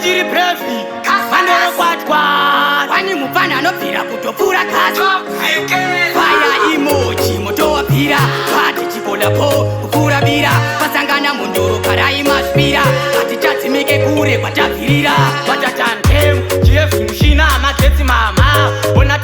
chiri prefi mandoro kwatwa wani mupana anobvira kutopfuura kaso faya emoji moto wapira pati chikolapo kupfuura bira pasangana mundoro karai masvira hatichadzimike kure kwatabvirira patatantem chief mushina magetsi mama ona